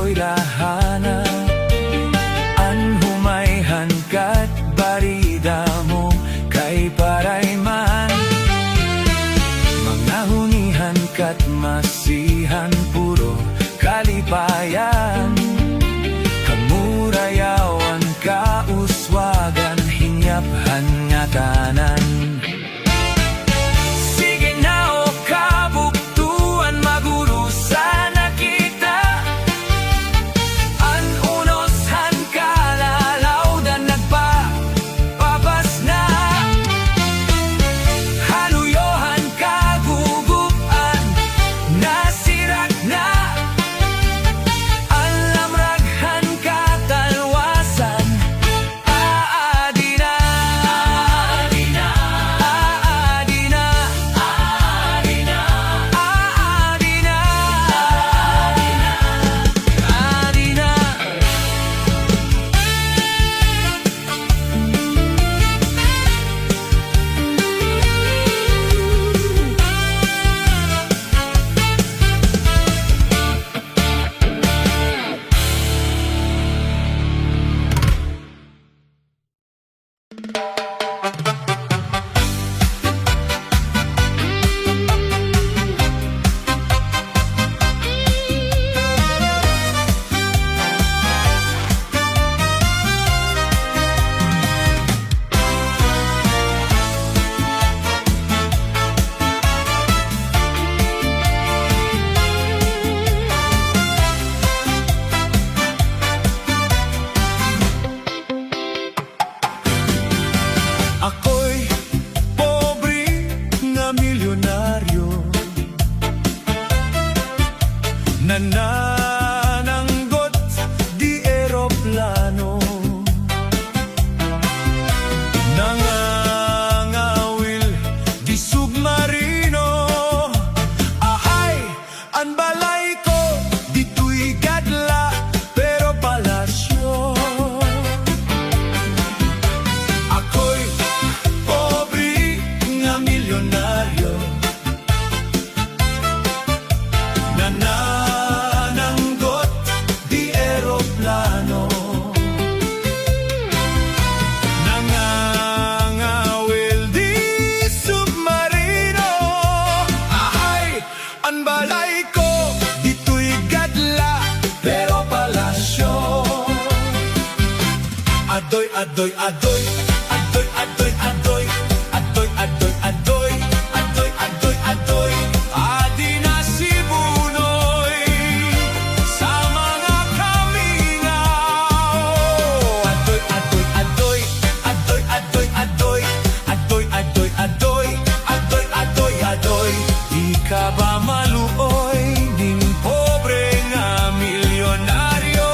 ako'y lahana. Anhumayhan kat barida mo kay parayman. Mga hunihan kat masihan puro kalipayan. Kamurayawan kauswagan hinyaphan nga tanan. Sige na o kabuktuan maguro sana kita. An unoshan kalalawdan nagpapabas na. Haluyohan kagugupan nasirak na. An lamraghan katalwasan aadi na. Aadi na. Aadi na. Aadi na. Aadi na. Aadi na. Ako'y pobre nga milyonaryo, nanananggot di eroplano, nangangawil di submarino. Ahay, ang balay ko dito'y gadla pero palasyo. Ako'y pobre nga milyonaryo, nanananggot di eroplano, nangangawil di submarino. Ahay, ang balay ko dito'y gadla pero palasyo. Adoy, adoy, adoy, adoy, adoy, adoy, adoy, adoy, adoy, adoy, adoy, adoy. Adi na si Bunoy sa mga kamingaw. Adoy, adoy, adoy, adoy, adoy, adoy, adoy, adoy, adoy, adoy, adoy, adoy. Di ka ba maluoy ning pobre nga milyonaryo?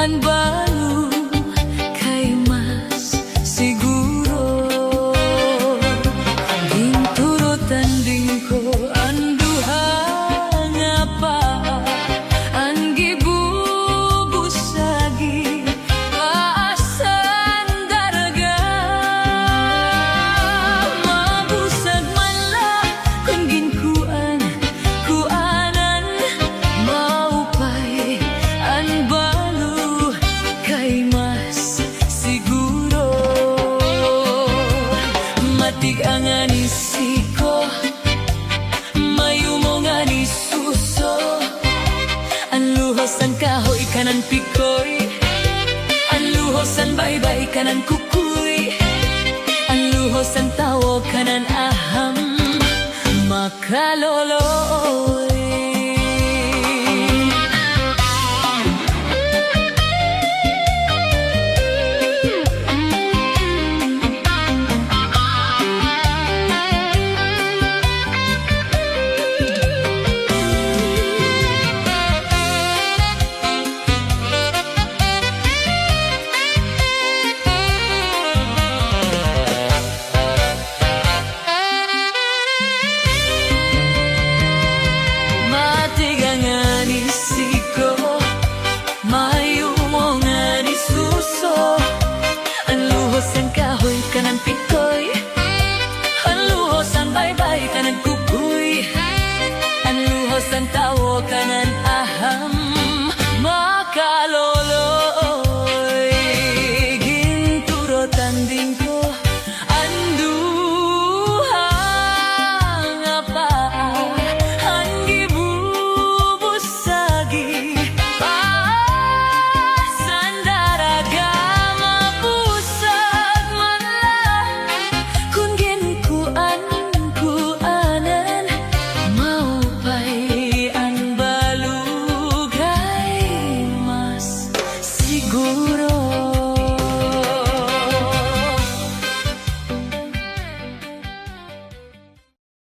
Ang balo kay mas siguro. Ginturutan din ko ang duha nga pa, ang gibubusagi paasan daraga. Mabusag man la kung ginkuan kuanan, maupay ang balo kay mas siguro. Matig ang anisiko, mayumo nga ni suso, ang luhos ang kahoy kanan pikoy, ang luhos ang baybay kanan kukuy, ang luhos ang tawag kanan aham makaloloy.